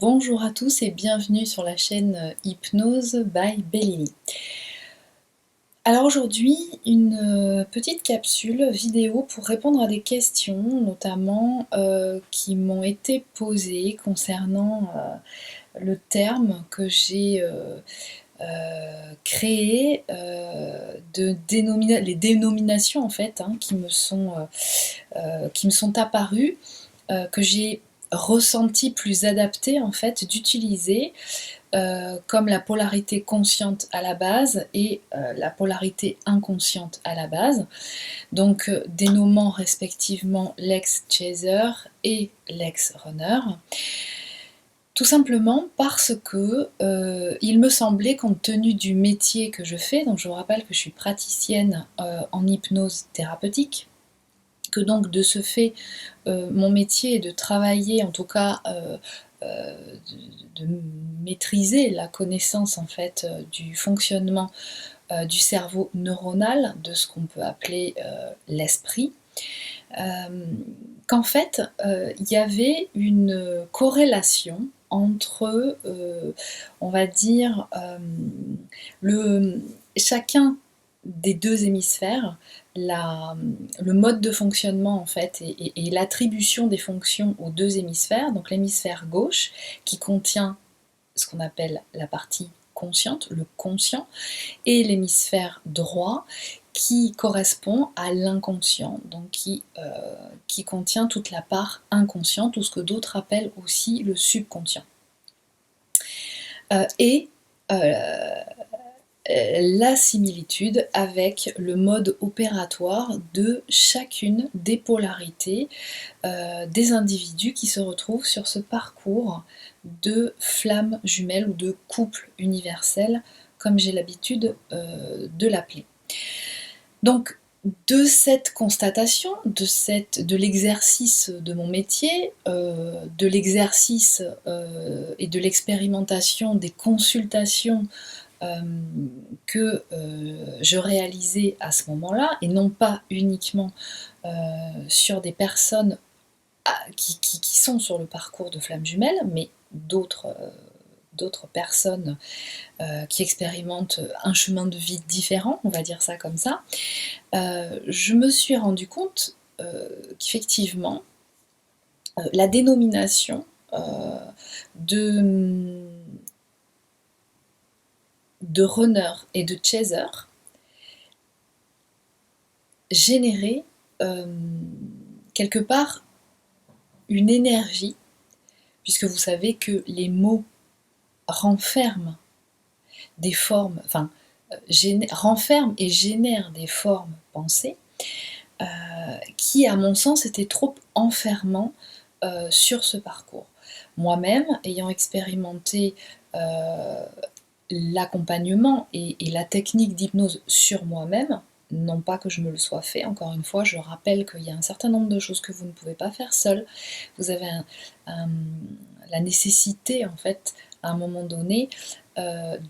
Bonjour à tous et bienvenue sur la chaîne Hypnose by Bellini. Alors aujourd'hui, une petite capsule vidéo pour répondre à des questions, notamment qui m'ont été posées concernant le terme que j'ai créé, les dénominations en fait, qui me sont apparues, que j'ai ressenti plus adapté en fait d'utiliser, comme la polarité consciente à la base et la polarité inconsciente à la base, donc dénommant respectivement l'ex-chaser et l'ex-runner. Tout simplement parce que il me semblait, compte tenu du métier que je fais, donc je vous rappelle que je suis praticienne en hypnose thérapeutique, que donc de ce fait, mon métier est de travailler, en tout cas de maîtriser la connaissance en fait du fonctionnement du cerveau neuronal, de ce qu'on peut appeler l'esprit, qu'en fait il y avait une corrélation entre, on va dire, chacun des deux hémisphères, le mode de fonctionnement en fait et l'attribution des fonctions aux deux hémisphères, donc l'hémisphère gauche qui contient ce qu'on appelle la partie consciente, le conscient, et l'hémisphère droit qui correspond à l'inconscient, donc qui contient toute la part inconsciente, ou ce que d'autres appellent aussi le subconscient. Et la similitude avec le mode opératoire de chacune des polarités des individus qui se retrouvent sur ce parcours de flammes jumelles ou de couple universel, comme j'ai l'habitude de l'appeler. Donc, de cette constatation, de l'exercice de mon métier, de l'exercice et de l'expérimentation des consultations que je réalisais à ce moment-là, et non pas uniquement sur des personnes qui sont sur le parcours de flammes jumelles, mais d'autres personnes qui expérimentent un chemin de vie différent, on va dire ça comme ça, je me suis rendu compte qu'effectivement, la dénomination de runner et de chaser générait quelque part une énergie, puisque vous savez que les mots renferment des formes, renferment et génèrent des formes pensées, qui, à mon sens, étaient trop enfermants sur ce parcours. Moi-même, ayant expérimenté l'accompagnement et la technique d'hypnose sur moi-même, non pas que je me le sois fait, encore une fois, je rappelle qu'il y a un certain nombre de choses que vous ne pouvez pas faire seul. Vous avez la nécessité, en fait, à un moment donné,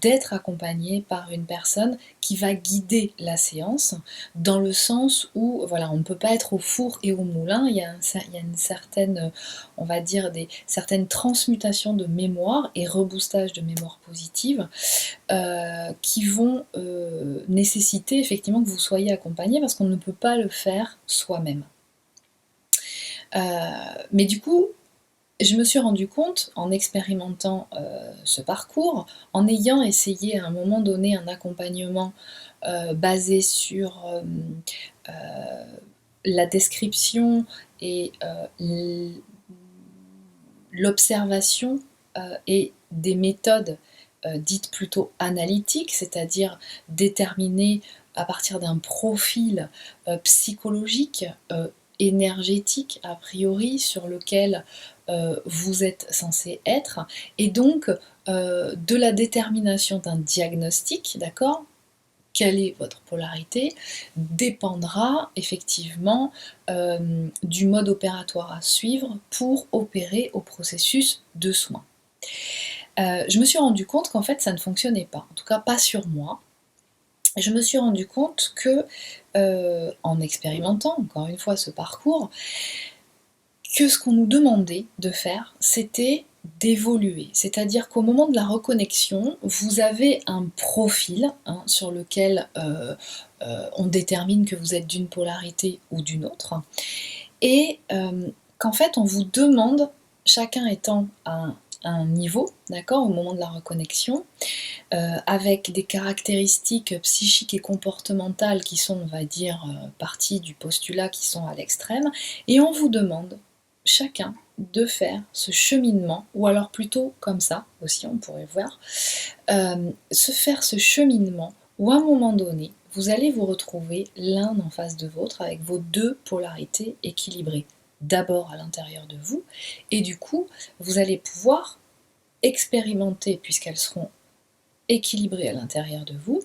d'être accompagné par une personne qui va guider la séance, dans le sens où, voilà, on ne peut pas être au four et au moulin, il y a une certaine, on va dire, certaines transmutations de mémoire et reboostage de mémoire positive qui vont nécessiter effectivement que vous soyez accompagné, parce qu'on ne peut pas le faire soi-même. Mais du coup, je me suis rendu compte, en expérimentant ce parcours, en ayant essayé à un moment donné un accompagnement basé sur la description et l'observation et des méthodes dites plutôt analytiques, c'est-à-dire déterminées à partir d'un profil psychologique, énergétique a priori, sur lequel vous êtes censé être, et donc de la détermination d'un diagnostic, d'accord ? Quelle est votre polarité, dépendra effectivement du mode opératoire à suivre pour opérer au processus de soins. Je me suis rendu compte qu'en fait ça ne fonctionnait pas, en tout cas pas sur moi. Je me suis rendu compte que, en expérimentant encore une fois ce parcours, que ce qu'on nous demandait de faire, c'était d'évoluer. C'est-à-dire qu'au moment de la reconnexion, vous avez un profil sur lequel on détermine que vous êtes d'une polarité ou d'une autre, et qu'en fait on vous demande, chacun étant à un niveau, d'accord, au moment de la reconnexion, avec des caractéristiques psychiques et comportementales qui sont, on va dire, partie du postulat qui sont à l'extrême, et on vous demande chacun de faire ce cheminement, ou alors plutôt comme ça aussi, on pourrait voir, se faire ce cheminement où à un moment donné, vous allez vous retrouver l'un en face de l'autre avec vos deux polarités équilibrées. D'abord à l'intérieur de vous, et du coup, vous allez pouvoir expérimenter, puisqu'elles seront équilibrées à l'intérieur de vous,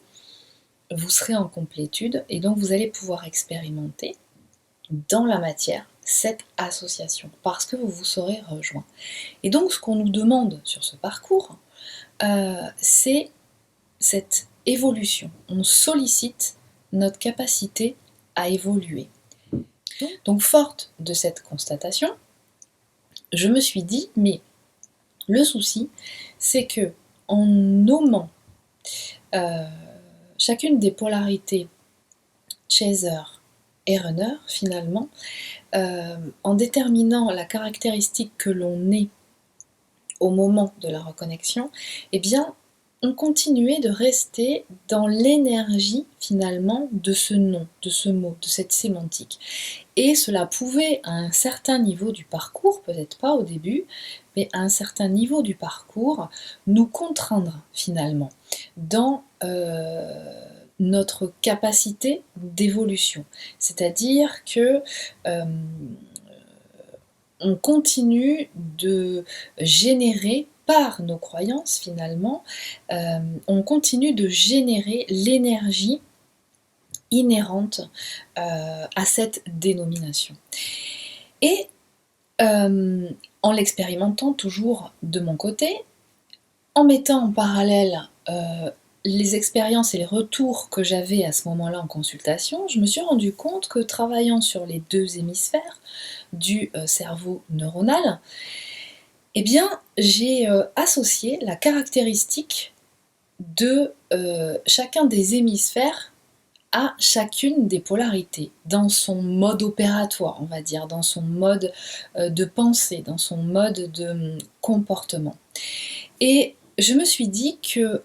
vous serez en complétude, et donc vous allez pouvoir expérimenter dans la matière cette association, parce que vous vous serez rejoints. Et donc ce qu'on nous demande sur ce parcours, c'est cette évolution. On sollicite notre capacité à évoluer. Donc forte de cette constatation, je me suis dit, mais le souci, c'est que en nommant chacune des polarités chaser et runner, finalement, en déterminant la caractéristique que l'on est au moment de la reconnexion, eh bien, on continuait de rester dans l'énergie finalement de ce nom, de ce mot, de cette sémantique. Et cela pouvait, à un certain niveau du parcours, peut-être pas au début, mais à un certain niveau du parcours, nous contraindre finalement dans notre capacité d'évolution. C'est-à-dire que on continue de générer par nos croyances finalement, on continue de générer l'énergie inhérente à cette dénomination. Et en l'expérimentant toujours de mon côté, en mettant en parallèle les expériences et les retours que j'avais à ce moment-là en consultation, je me suis rendu compte que travaillant sur les deux hémisphères du cerveau neuronal, eh bien, j'ai associé la caractéristique de chacun des hémisphères à chacune des polarités, dans son mode opératoire, on va dire, dans son mode de pensée, dans son mode de comportement. Et je me suis dit que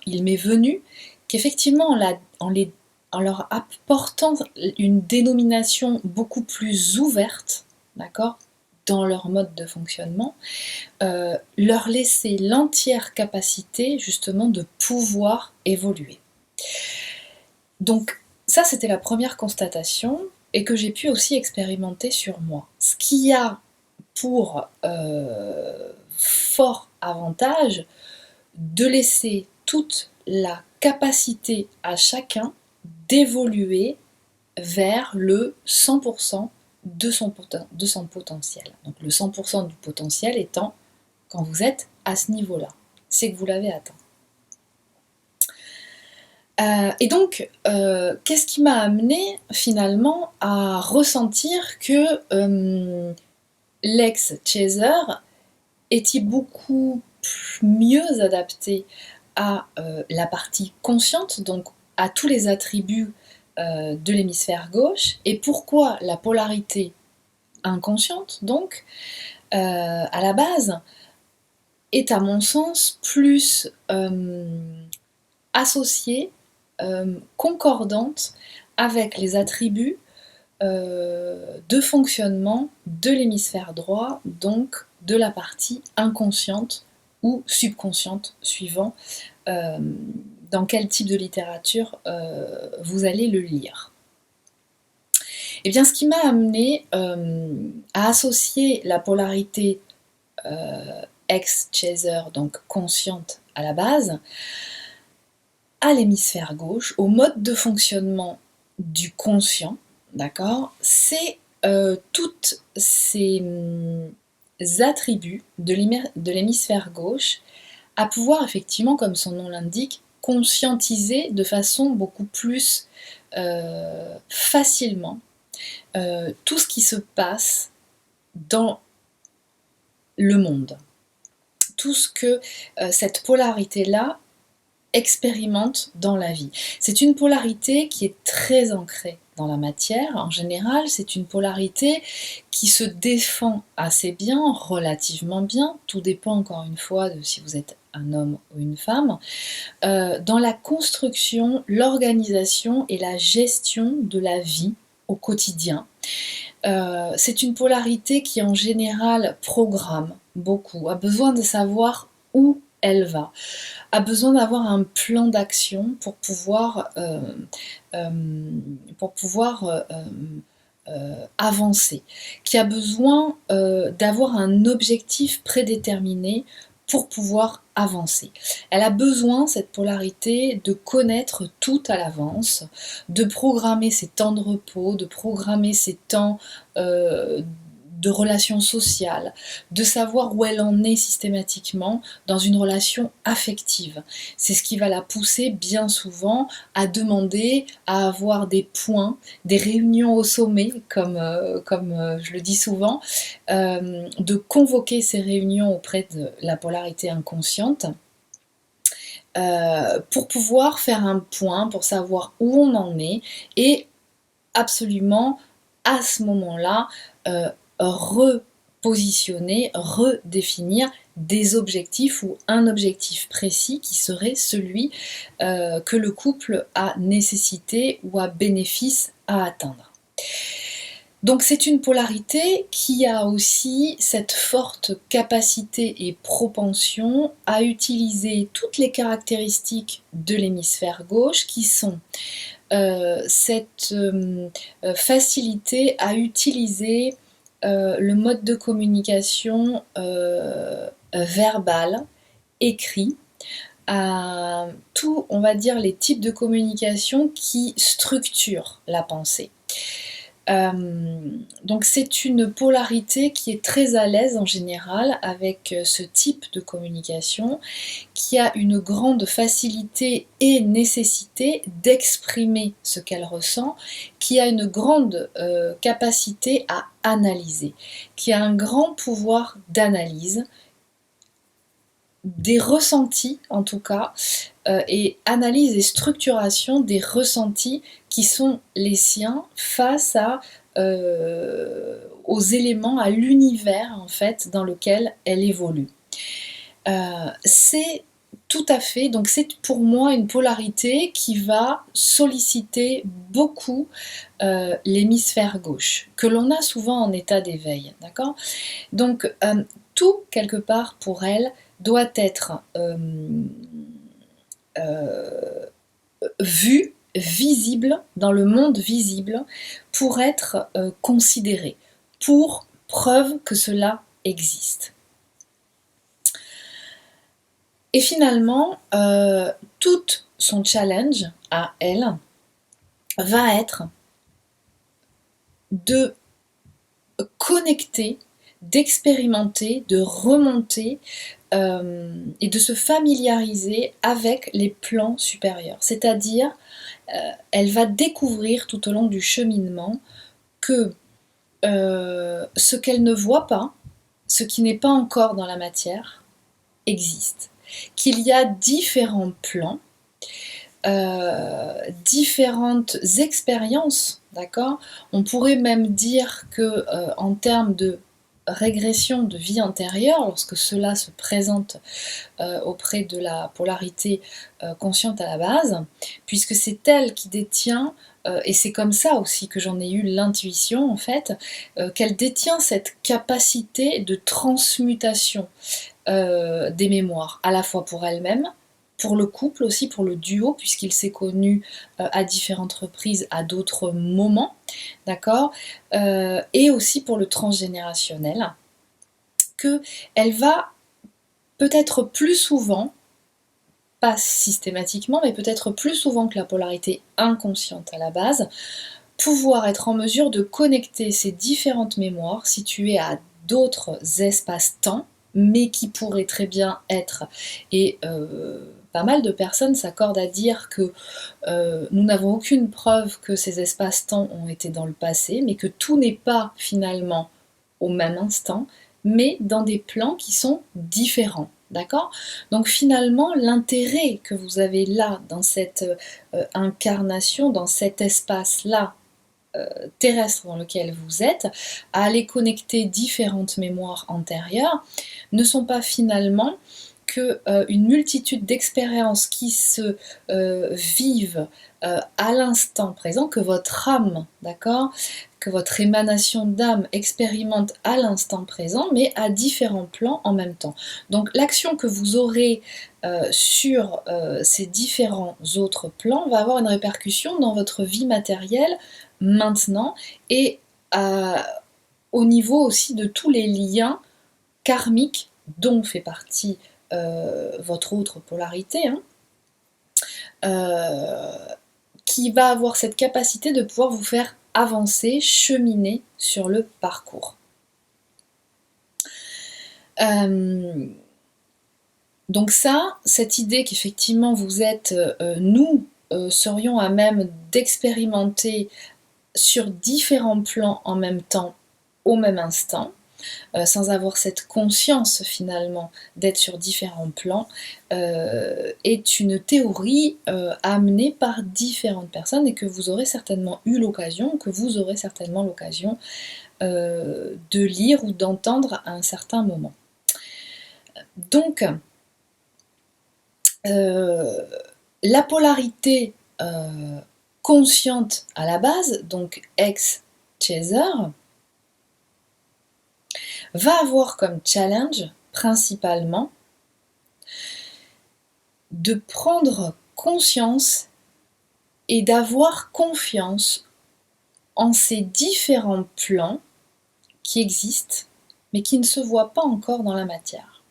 il m'est venu qu'effectivement, en leur apportant une dénomination beaucoup plus ouverte, d'accord, dans leur mode de fonctionnement, leur laisser l'entière capacité justement de pouvoir évoluer. Donc ça, c'était la première constatation et que j'ai pu aussi expérimenter sur moi. Ce qui a pour fort avantage de laisser toute la capacité à chacun d'évoluer vers le 100% de son potentiel. Donc le 100% du potentiel étant quand vous êtes à ce niveau-là, c'est que vous l'avez atteint. Et donc, qu'est-ce qui m'a amené finalement à ressentir que l'ex-chaser était beaucoup mieux adapté à la partie consciente, donc à tous les attributs de l'hémisphère gauche, et pourquoi la polarité inconsciente, donc, à la base, est à mon sens plus associée, concordante avec les attributs de fonctionnement de l'hémisphère droit, donc de la partie inconsciente ou subconsciente, suivant dans quel type de littérature vous allez le lire. Et bien, ce qui m'a amené à associer la polarité ex-chaser, donc consciente à la base, à l'hémisphère gauche, au mode de fonctionnement du conscient, d'accord, c'est toutes ces attributs de l'hémisphère gauche à pouvoir effectivement, comme son nom l'indique, conscientiser de façon beaucoup plus facilement tout ce qui se passe dans le monde. tout ce que cette polarité-là expérimente dans la vie. C'est une polarité qui est très ancrée dans la matière. En général, c'est une polarité qui se défend assez bien, relativement bien. Tout dépend encore une fois de si vous êtes un homme ou une femme. Dans la construction, l'organisation et la gestion de la vie au quotidien. C'est une polarité qui en général programme beaucoup, a besoin de savoir où elle va, a besoin d'avoir un plan d'action pour pouvoir avancer, qui a besoin d'avoir un objectif prédéterminé pour pouvoir avancer. Elle a besoin, cette polarité, de connaître tout à l'avance, de programmer ses temps de repos, de programmer ses temps de relations sociales, de savoir où elle en est systématiquement dans une relation affective. C'est ce qui va la pousser bien souvent à demander à avoir des points, des réunions au sommet, comme je le dis souvent, de convoquer ces réunions auprès de la polarité inconsciente pour pouvoir faire un point, pour savoir où on en est et absolument à ce moment-là repositionner, redéfinir des objectifs ou un objectif précis qui serait celui que le couple a nécessité ou a bénéfice à atteindre. Donc c'est une polarité qui a aussi cette forte capacité et propension à utiliser toutes les caractéristiques de l'hémisphère gauche qui sont cette facilité à utiliser le mode de communication verbal, écrit, à tout, on va dire, les types de communication qui structurent la pensée. Donc c'est une polarité qui est très à l'aise en général avec ce type de communication, qui a une grande facilité et nécessité d'exprimer ce qu'elle ressent, qui a une grande capacité à analyser, qui a un grand pouvoir d'analyse, des ressentis en tout cas, et analyse et structuration des ressentis qui sont les siens face aux éléments, à l'univers en fait dans lequel elle évolue. C'est tout à fait, donc c'est pour moi une polarité qui va solliciter beaucoup l'hémisphère gauche, que l'on a souvent en état d'éveil, d'accord ? Donc tout quelque part pour elle doit être vu, visible, dans le monde visible, pour être considéré, pour preuve que cela existe. Et finalement, tout son challenge à elle va être de connecter, d'expérimenter, de remonter et de se familiariser avec les plans supérieurs. C'est-à-dire, elle va découvrir tout au long du cheminement que ce qu'elle ne voit pas, ce qui n'est pas encore dans la matière, existe. Qu'il y a différents plans, différentes expériences, d'accord ? On pourrait même dire que en termes de régression de vie antérieure, lorsque cela se présente auprès de la polarité consciente à la base, puisque c'est elle qui détient, et c'est comme ça aussi que j'en ai eu l'intuition en fait, qu'elle détient cette capacité de transmutation des mémoires, à la fois pour elle-même, pour le couple aussi, pour le duo, puisqu'il s'est connu à différentes reprises, à d'autres moments, d'accord, et aussi pour le transgénérationnel, qu'elle va peut-être plus souvent, pas systématiquement, mais peut-être plus souvent que la polarité inconsciente à la base, pouvoir être en mesure de connecter ces différentes mémoires situées à d'autres espaces-temps, mais qui pourraient très bien être, et pas mal de personnes s'accordent à dire que nous n'avons aucune preuve que ces espaces-temps ont été dans le passé, mais que tout n'est pas finalement au même instant, mais dans des plans qui sont différents. D'accord? Donc finalement, l'intérêt que vous avez là, dans cette incarnation, dans cet espace-là, terrestre dans lequel vous êtes, à aller connecter différentes mémoires antérieures, ne sont pas finalement que une multitude d'expériences qui se vivent à l'instant présent, que votre âme, d'accord, que votre émanation d'âme expérimente à l'instant présent, mais à différents plans en même temps. Donc l'action que vous aurez sur ces différents autres plans va avoir une répercussion dans votre vie matérielle maintenant et au niveau aussi de tous les liens karmiques dont fait partie votre autre polarité, hein, qui va avoir cette capacité de pouvoir vous faire avancer, cheminer sur le parcours. Donc ça, cette idée qu'effectivement vous êtes, nous serions à même d'expérimenter sur différents plans en même temps, au même instant, sans avoir cette conscience finalement d'être sur différents plans, est une théorie amenée par différentes personnes et que vous aurez certainement eu l'occasion, de lire ou d'entendre à un certain moment. Donc, la polarité consciente à la base, donc ex-chaser, va avoir comme challenge principalement de prendre conscience et d'avoir confiance en ces différents plans qui existent mais qui ne se voient pas encore dans la matière.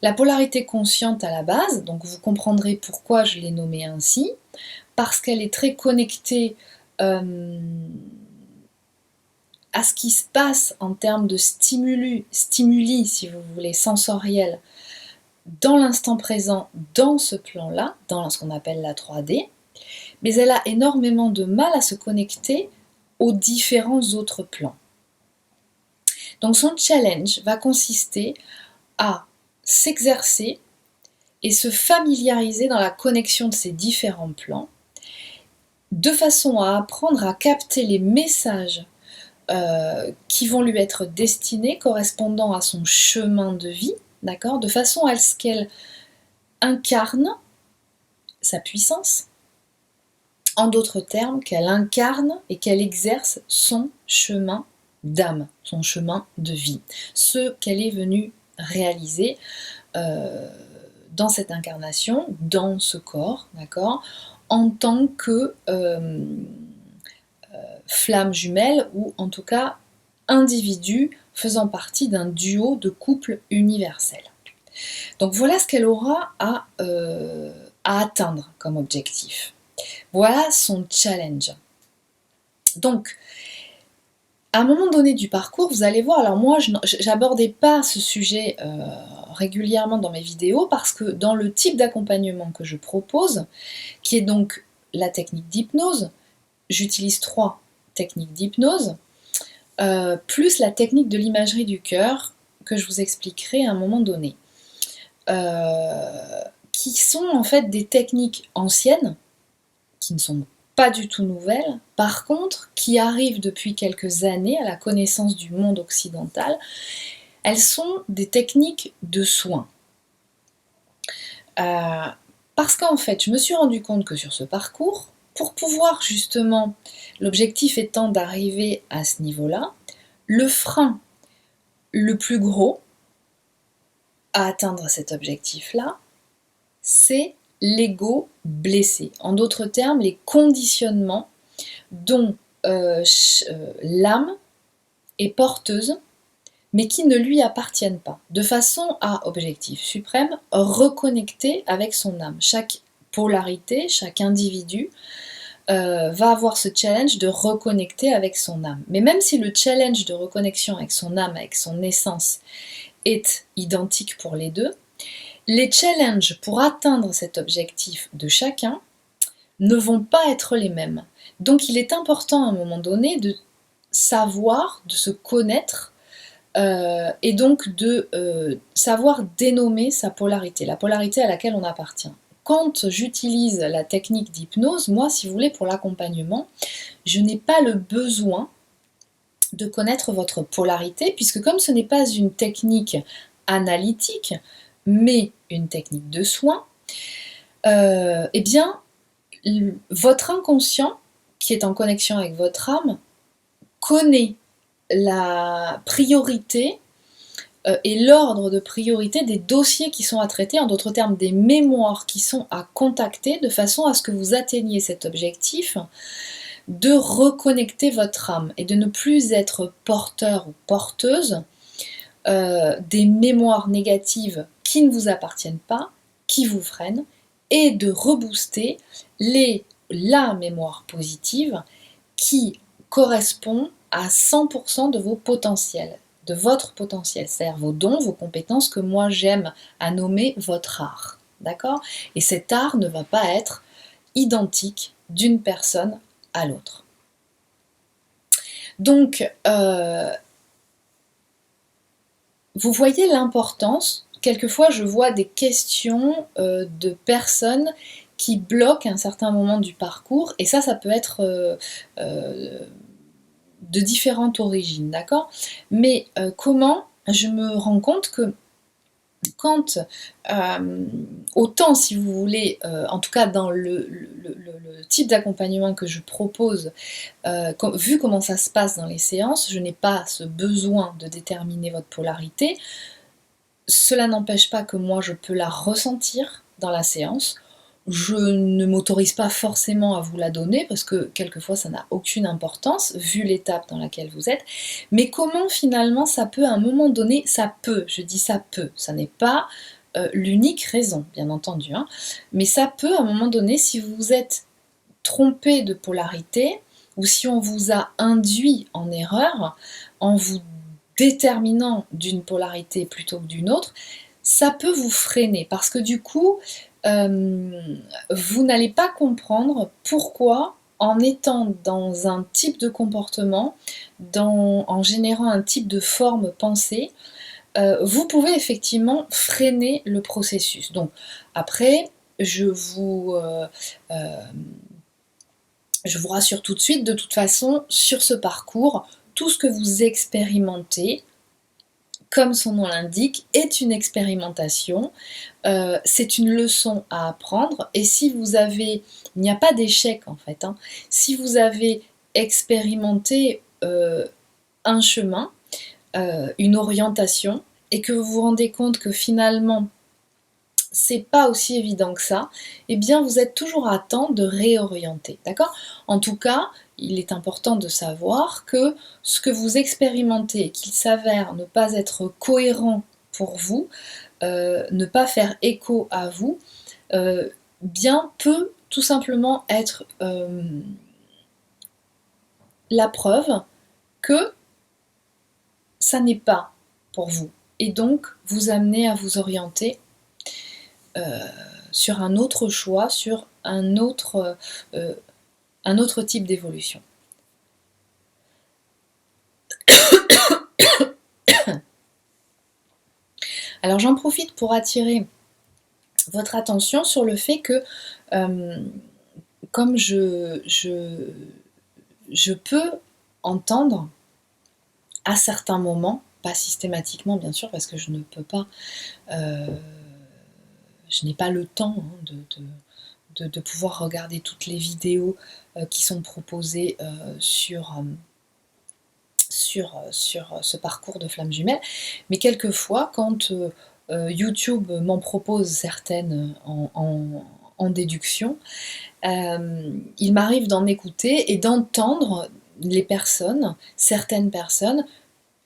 La polarité consciente à la base, donc vous comprendrez pourquoi je l'ai nommée ainsi, parce qu'elle est très connectée à ce qui se passe en termes de stimuli, si vous voulez, sensoriels, dans l'instant présent, dans ce plan-là, dans ce qu'on appelle la 3D, mais elle a énormément de mal à se connecter aux différents autres plans. Donc son challenge va consister à s'exercer et se familiariser dans la connexion de ces différents plans, de façon à apprendre à capter les messages qui vont lui être destinés, correspondant à son chemin de vie, d'accord, de façon à ce qu'elle incarne sa puissance, en d'autres termes, qu'elle incarne et qu'elle exerce son chemin d'âme, son chemin de vie, ce qu'elle est venue réaliser dans cette incarnation, dans ce corps, d'accord, en tant que flamme jumelle, ou en tout cas individu faisant partie d'un duo de couple universel. Donc voilà ce qu'elle aura à atteindre comme objectif. Voilà son challenge. Donc, à un moment donné du parcours, vous allez voir, alors moi, je n'abordais pas ce sujet régulièrement dans mes vidéos, parce que dans le type d'accompagnement que je propose, qui est donc la technique d'hypnose, j'utilise 3 techniques d'hypnose, plus la technique de l'imagerie du cœur, que je vous expliquerai à un moment donné, qui sont en fait des techniques anciennes, qui ne sont pas du tout nouvelles, par contre, qui arrivent depuis quelques années à la connaissance du monde occidental. Elles sont des techniques de soins. Parce qu'en fait, je me suis rendu compte que sur ce parcours, pour pouvoir justement, l'objectif étant d'arriver à ce niveau-là, le frein le plus gros à atteindre cet objectif-là, c'est l'ego blessé. En d'autres termes, les conditionnements dont l'âme est porteuse, mais qui ne lui appartiennent pas, de façon à, objectif suprême, reconnecter avec son âme. Chaque polarité, chaque individu va avoir ce challenge de reconnecter avec son âme. Mais même si le challenge de reconnexion avec son âme, avec son essence, est identique pour les deux, les challenges pour atteindre cet objectif de chacun ne vont pas être les mêmes. Donc il est important à un moment donné de savoir, de se connaître et donc de savoir dénommer sa polarité, la polarité à laquelle on appartient. Quand j'utilise la technique d'hypnose, moi, si vous voulez, pour l'accompagnement, je n'ai pas le besoin de connaître votre polarité, puisque comme ce n'est pas une technique analytique, mais une technique de soin, eh bien, votre inconscient, qui est en connexion avec votre âme, connaît la priorité et l'ordre de priorité des dossiers qui sont à traiter, en d'autres termes des mémoires qui sont à contacter, de façon à ce que vous atteigniez cet objectif de reconnecter votre âme et de ne plus être porteur ou porteuse des mémoires négatives qui ne vous appartiennent pas, qui vous freinent, et de rebooster la mémoire positive qui correspond à 100% de vos potentiels, de votre potentiel, c'est-à-dire vos dons, vos compétences que moi j'aime à nommer votre art. D'accord? Et cet art ne va pas être identique d'une personne à l'autre. Donc, vous voyez l'importance. Quelquefois, je vois des questions de personnes qui bloquent un certain moment du parcours, et ça peut être de différentes origines, d'accord? Mais comment je me rends compte que quand, autant si vous voulez, en tout cas dans le type d'accompagnement que je propose, vu comment ça se passe dans les séances, je n'ai pas ce besoin de déterminer votre polarité. Cela n'empêche pas que moi je peux la ressentir dans la séance. Je ne m'autorise pas forcément à vous la donner parce que quelquefois ça n'a aucune importance vu l'étape dans laquelle vous êtes. Mais comment finalement ça peut à un moment donné, ça peut, je dis ça peut, ça n'est pas l'unique raison bien entendu, hein, mais ça peut à un moment donné si vous vous êtes trompé de polarité ou si on vous a induit en erreur en vous déterminant d'une polarité plutôt que d'une autre, ça peut vous freiner parce que du coup, vous n'allez pas comprendre pourquoi, en étant dans un type de comportement, en générant un type de forme pensée, vous pouvez effectivement freiner le processus. Donc après, je vous rassure tout de suite, de toute façon, sur ce parcours, tout ce que vous expérimentez, comme son nom l'indique, est une expérimentation, c'est une leçon à apprendre, et si vous avez, il n'y a pas d'échec en fait, hein, si vous avez expérimenté un chemin, une orientation, et que vous vous rendez compte que finalement c'est pas aussi évident que ça, eh bien vous êtes toujours à temps de réorienter, d'accord? En tout cas, il est important de savoir que ce que vous expérimentez, qu'il s'avère ne pas être cohérent pour vous, ne pas faire écho à vous, bien peut tout simplement être la preuve que ça n'est pas pour vous, et donc vous amener à vous orienter sur un autre choix, sur un autre type d'évolution. Alors j'en profite pour attirer votre attention sur le fait que comme je peux entendre à certains moments, pas systématiquement bien sûr parce que je ne peux pas, je n'ai pas le temps de pouvoir regarder toutes les vidéos qui sont proposées sur ce parcours de flammes jumelles, mais quelquefois quand YouTube m'en propose certaines en déduction, il m'arrive d'en écouter et d'entendre certaines personnes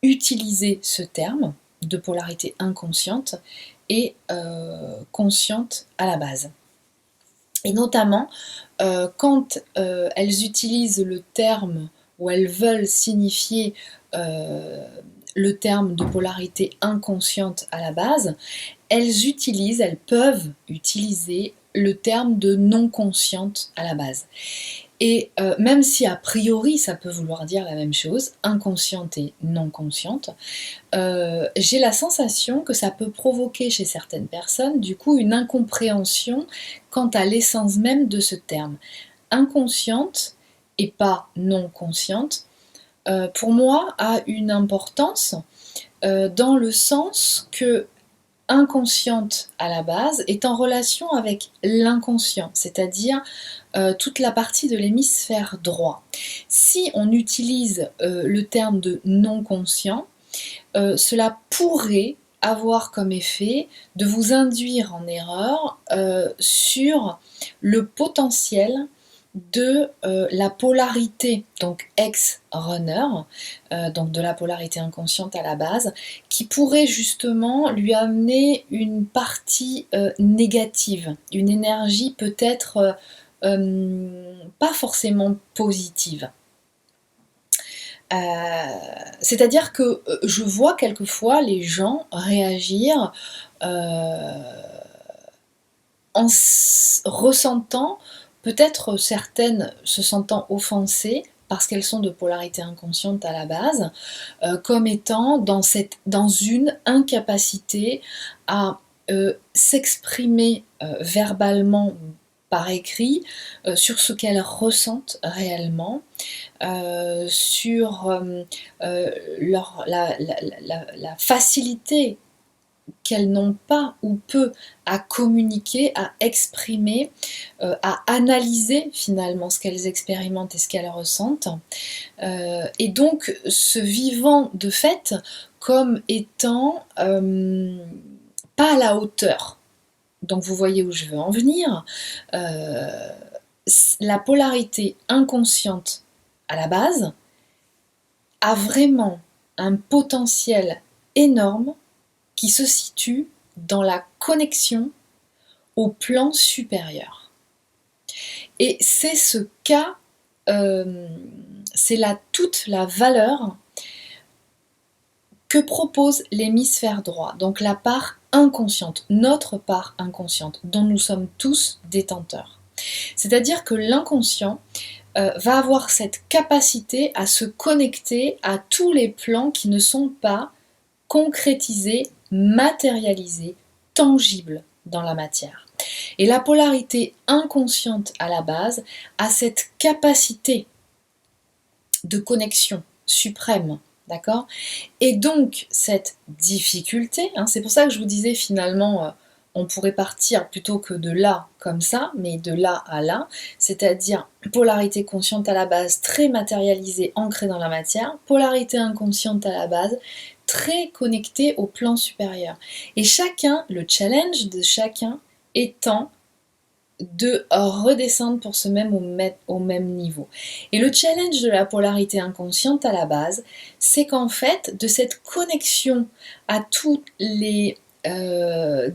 utiliser ce terme de polarité inconsciente et consciente à la base. Et notamment quand elles utilisent le terme ou elles veulent signifier le terme de polarité inconsciente à la base, elles peuvent utiliser le terme de non consciente à la base. Et même si a priori ça peut vouloir dire la même chose, inconsciente et non consciente, j'ai la sensation que ça peut provoquer chez certaines personnes du coup une incompréhension quant à l'essence même de ce terme. Inconsciente et pas non consciente, pour moi a une importance dans le sens que inconsciente à la base est en relation avec l'inconscient, c'est-à-dire toute la partie de l'hémisphère droit. Si on utilise le terme de non conscient, cela pourrait avoir comme effet de vous induire en erreur sur le potentiel de la polarité, donc ex-runner, donc de la polarité inconsciente à la base, qui pourrait justement lui amener une partie négative, une énergie peut-être pas forcément positive. C'est-à-dire que je vois quelquefois les gens réagir en ressentant, peut-être certaines se sentant offensées parce qu'elles sont de polarité inconsciente à la base, comme étant dans une incapacité à s'exprimer verbalement par écrit sur ce qu'elles ressentent réellement, sur la facilité qu'elles n'ont pas ou peu à communiquer, à exprimer, à analyser finalement ce qu'elles expérimentent et ce qu'elles ressentent. Et donc se vivant de fait comme étant pas à la hauteur. Donc vous voyez où je veux en venir. La polarité inconsciente à la base a vraiment un potentiel énorme qui se situe dans la connexion au plan supérieur. Et c'est ce cas, c'est là toute la valeur que propose l'hémisphère droit, donc la part inconsciente, notre part inconsciente, dont nous sommes tous détenteurs. C'est-à-dire que l'inconscient va avoir cette capacité à se connecter à tous les plans qui ne sont pas concrétisés, matérialisés, tangibles dans la matière. Et la polarité inconsciente à la base a cette capacité de connexion suprême, d'accord? Et donc cette difficulté, c'est pour ça que je vous disais finalement on pourrait partir plutôt que de là comme ça, mais de là à là, c'est-à-dire polarité consciente à la base très matérialisée, ancrée dans la matière, polarité inconsciente à la base, très connectée au plan supérieur. Et chacun, le challenge de chacun étant de redescendre pour se mettre au même niveau. Et le challenge de la polarité inconsciente à la base, c'est qu'en fait, de cette connexion à tous les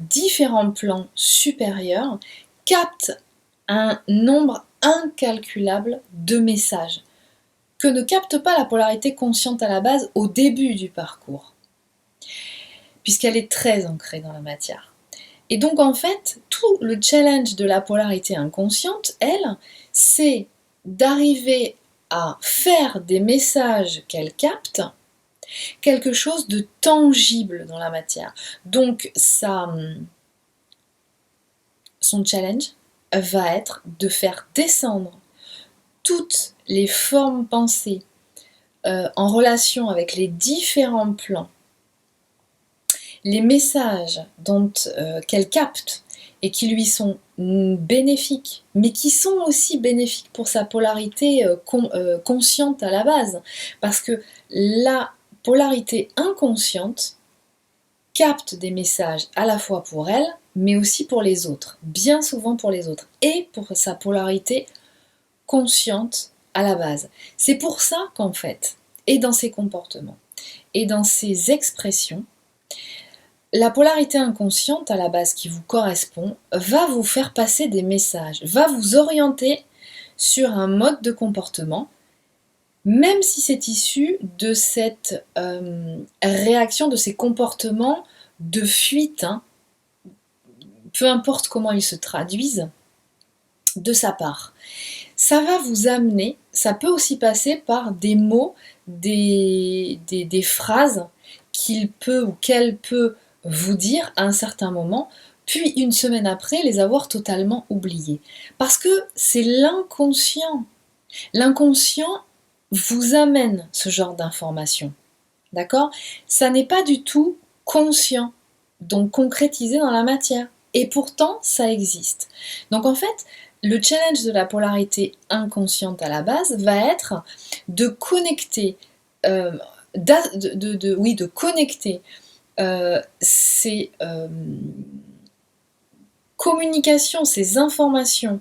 différents plans supérieurs, capte un nombre incalculable de messages que ne capte pas la polarité consciente à la base au début du parcours, puisqu'elle est très ancrée dans la matière. Et donc en fait, tout le challenge de la polarité inconsciente, elle, c'est d'arriver à faire des messages qu'elle capte quelque chose de tangible dans la matière. Donc son challenge va être de faire descendre toutes les formes pensées en relation avec les différents plans, les messages qu'elle capte et qui lui sont bénéfiques, mais qui sont aussi bénéfiques pour sa polarité consciente à la base. Parce que la polarité inconsciente capte des messages à la fois pour elle, mais aussi pour les autres, bien souvent pour les autres, et pour sa polarité consciente à la base. C'est pour ça qu'en fait, et dans ses comportements, et dans ses expressions, la polarité inconsciente à la base qui vous correspond va vous faire passer des messages, va vous orienter sur un mode de comportement, même si c'est issu de cette réaction, de ces comportements de fuite, peu importe comment ils se traduisent, de sa part. ça va vous amener, ça peut aussi passer par des mots, des phrases qu'il peut ou qu'elle peut vous dire à un certain moment, puis une semaine après les avoir totalement oubliés. Parce que c'est l'inconscient. L'inconscient vous amène ce genre d'informations. D'accord? Ça n'est pas du tout conscient, donc concrétisé dans la matière. Et pourtant, ça existe. Donc en fait, le challenge de la polarité inconsciente à la base va être de connecter, de connecter ces communications, ces informations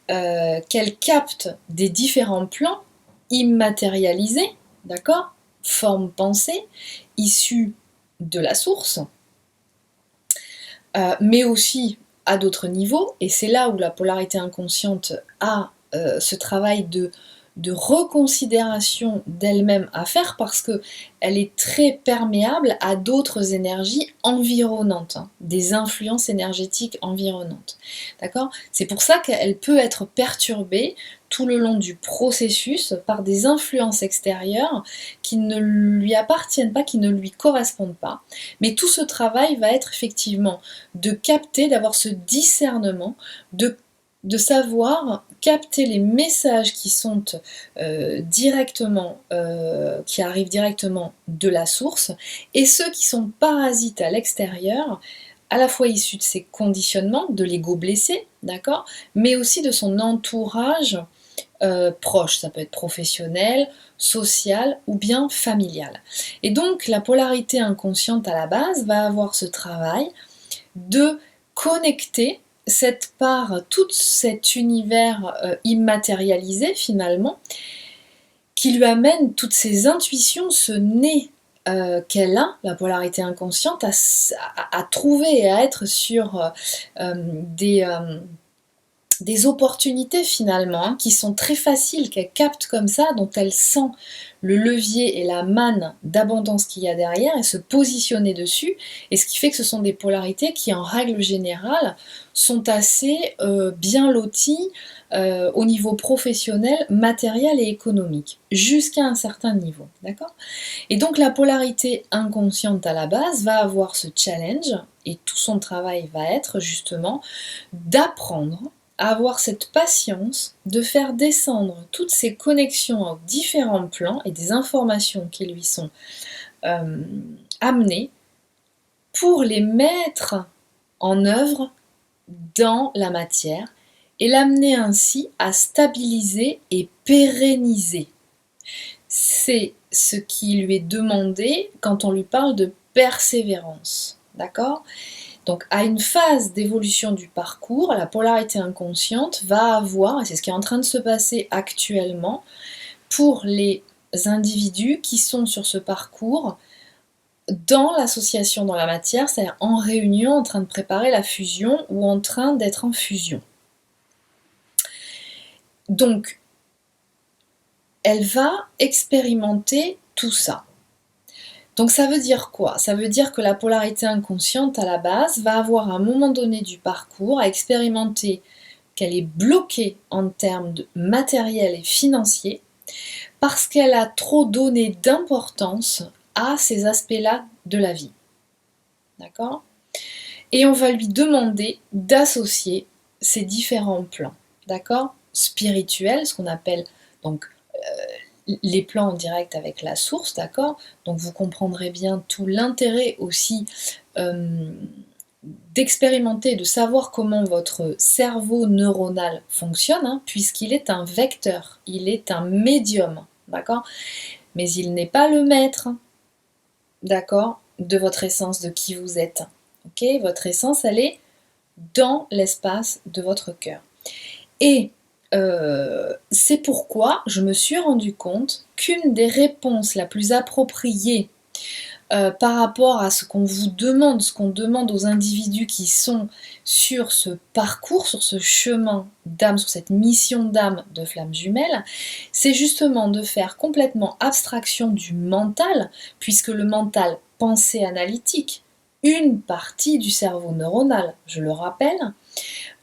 qu'elle capte des différents plans immatérialisés, d'accord, forme pensée, issue de la source, mais aussi à d'autres niveaux, et c'est là où la polarité inconsciente a ce travail de reconsidération d'elle-même à faire, parce qu'elle est très perméable à d'autres énergies environnantes, hein, des influences énergétiques environnantes. D'accord ? C'est pour ça qu'elle peut être perturbée tout le long du processus par des influences extérieures qui ne lui appartiennent pas, qui ne lui correspondent pas. Mais tout ce travail va être effectivement de capter, d'avoir ce discernement, de savoir capter les messages qui sont qui arrivent directement de la source, et ceux qui sont parasites à l'extérieur, à la fois issus de ses conditionnements, de l'ego blessé, d'accord, mais aussi de son entourage proche, ça peut être professionnel, social ou bien familial. Et donc la polarité inconsciente à la base va avoir ce travail de connecter cette part, tout cet univers immatérialisé finalement, qui lui amène toutes ces intuitions, ce nez qu'elle a, la polarité inconsciente, à trouver et à être sur des opportunités finalement, hein, qui sont très faciles, qu'elle capte comme ça, dont elle sent le levier et la manne d'abondance qu'il y a derrière, et se positionner dessus, et ce qui fait que ce sont des polarités qui en règle générale sont assez bien loties au niveau professionnel, matériel et économique, jusqu'à un certain niveau, d'accord ? Et donc la polarité inconsciente à la base va avoir ce challenge, et tout son travail va être justement d'apprendre à avoir cette patience de faire descendre toutes ces connexions en différents plans et des informations qui lui sont amenées pour les mettre en œuvre dans la matière et l'amener ainsi à stabiliser et pérenniser. C'est ce qui lui est demandé quand on lui parle de persévérance, d'accord ? Donc à une phase d'évolution du parcours, la polarité inconsciente va avoir, et c'est ce qui est en train de se passer actuellement, pour les individus qui sont sur ce parcours, dans l'association dans la matière, c'est-à-dire en réunion, en train de préparer la fusion ou en train d'être en fusion. Donc, elle va expérimenter tout ça. Donc ça veut dire quoi ? Ça veut dire que la polarité inconsciente à la base va avoir à un moment donné du parcours à expérimenter qu'elle est bloquée en termes de matériel et financier parce qu'elle a trop donné d'importance à ces aspects-là de la vie. D'accord ? Et on va lui demander d'associer ces différents plans. D'accord ? Spirituels, ce qu'on appelle donc les plans en direct avec la source, d'accord ? Donc vous comprendrez bien tout l'intérêt aussi d'expérimenter, de savoir comment votre cerveau neuronal fonctionne, hein, puisqu'il est un vecteur, il est un médium, d'accord ? Mais il n'est pas le maître, d'accord, de votre essence, de qui vous êtes. Ok ? Votre essence, elle est dans l'espace de votre cœur. Et c'est pourquoi je me suis rendu compte qu'une des réponses la plus appropriée par rapport à ce qu'on vous demande, ce qu'on demande aux individus qui sont sur ce parcours, sur ce chemin d'âme, sur cette mission d'âme de flamme jumelle, c'est justement de faire complètement abstraction du mental, puisque le mental, pensée analytique, une partie du cerveau neuronal, je le rappelle,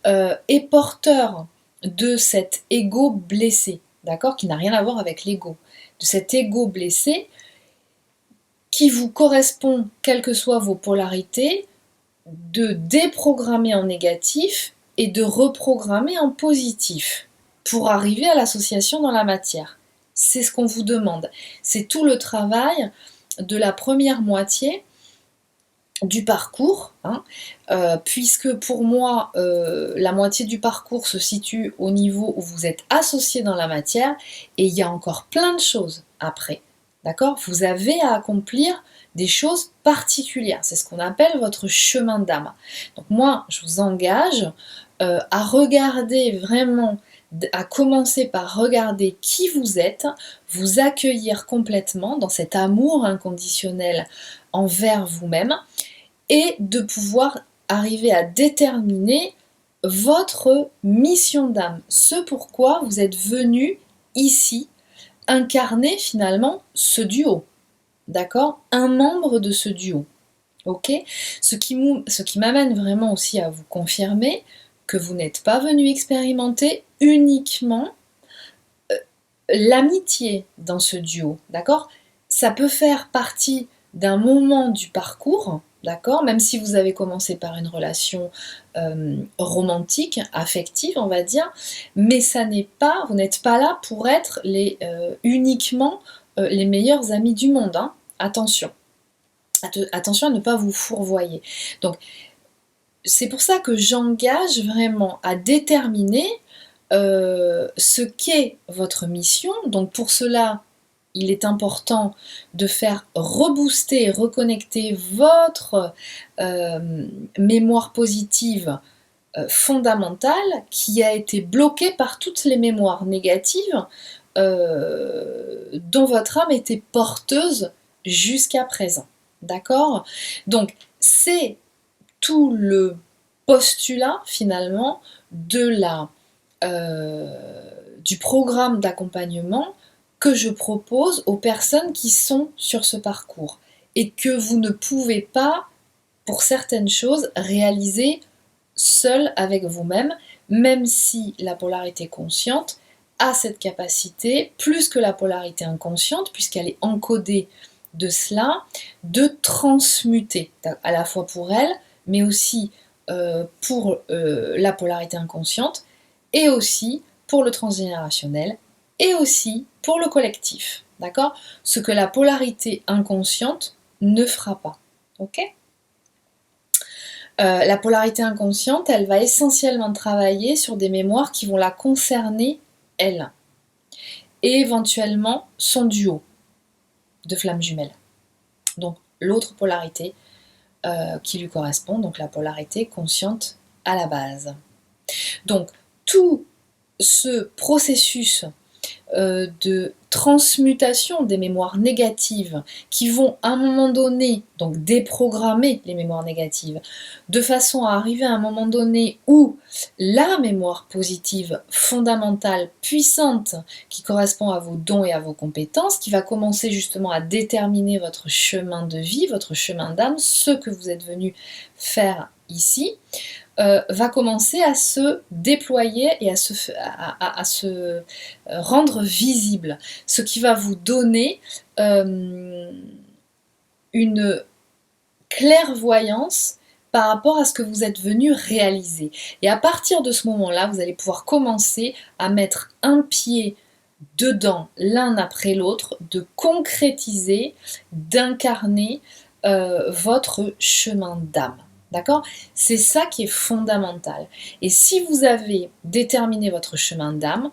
est porteur de cet ego blessé, d'accord, qui n'a rien à voir avec l'ego, de cet ego blessé qui vous correspond, quelles que soient vos polarités, de déprogrammer en négatif et de reprogrammer en positif pour arriver à l'association dans la matière. C'est ce qu'on vous demande. C'est tout le travail de la première moitié du parcours, puisque pour moi, la moitié du parcours se situe au niveau où vous êtes associé dans la matière, et il y a encore plein de choses après. D'accord ? Vous avez à accomplir des choses particulières. C'est ce qu'on appelle votre chemin d'âme. Donc moi, je vous engage à regarder vraiment, à commencer par regarder qui vous êtes, vous accueillir complètement dans cet amour inconditionnel envers vous-même, et de pouvoir arriver à déterminer votre mission d'âme, ce pourquoi vous êtes venu ici incarner finalement ce duo, d'accord ? Un membre de ce duo, ok ? Ce qui m'amène vraiment aussi à vous confirmer que vous n'êtes pas venu expérimenter uniquement l'amitié dans ce duo, d'accord ? Ça peut faire partie d'un moment du parcours, d'accord ? Même si vous avez commencé par une relation romantique, affective, on va dire, mais ça n'est pas, vous n'êtes pas là pour être uniquement les meilleurs amis du monde, hein. Attention. Attention à ne pas vous fourvoyer. Donc, c'est pour ça que j'engage vraiment à déterminer ce qu'est votre mission. Donc pour cela, il est important de faire rebooster et reconnecter votre mémoire positive fondamentale qui a été bloquée par toutes les mémoires négatives dont votre âme était porteuse jusqu'à présent. D'accord ? Donc c'est tout le postulat finalement du programme d'accompagnement que je propose aux personnes qui sont sur ce parcours et que vous ne pouvez pas, pour certaines choses, réaliser seul avec vous-même, même si la polarité consciente a cette capacité, plus que la polarité inconsciente, puisqu'elle est encodée de cela, de transmuter, à la fois pour elle, mais aussi pour la polarité inconsciente, et aussi pour le transgénérationnel, et aussi pour le collectif, d'accord ? Ce que la polarité inconsciente ne fera pas, ok ? La polarité inconsciente, elle va essentiellement travailler sur des mémoires qui vont la concerner, elle, et éventuellement son duo de flammes jumelles. Donc l'autre polarité qui lui correspond, donc la polarité consciente à la base. Donc tout ce processus de transmutation des mémoires négatives qui vont à un moment donné donc déprogrammer les mémoires négatives de façon à arriver à un moment donné où la mémoire positive fondamentale, puissante, qui correspond à vos dons et à vos compétences, qui va commencer justement à déterminer votre chemin de vie, votre chemin d'âme, ce que vous êtes venu faire ici, va commencer à se déployer et à se rendre visible, ce qui va vous donner une clairvoyance par rapport à ce que vous êtes venu réaliser. Et à partir de ce moment-là, vous allez pouvoir commencer à mettre un pied dedans, l'un après l'autre, de concrétiser, d'incarner votre chemin d'âme. D'accord ? C'est ça qui est fondamental. Et si vous avez déterminé votre chemin d'âme,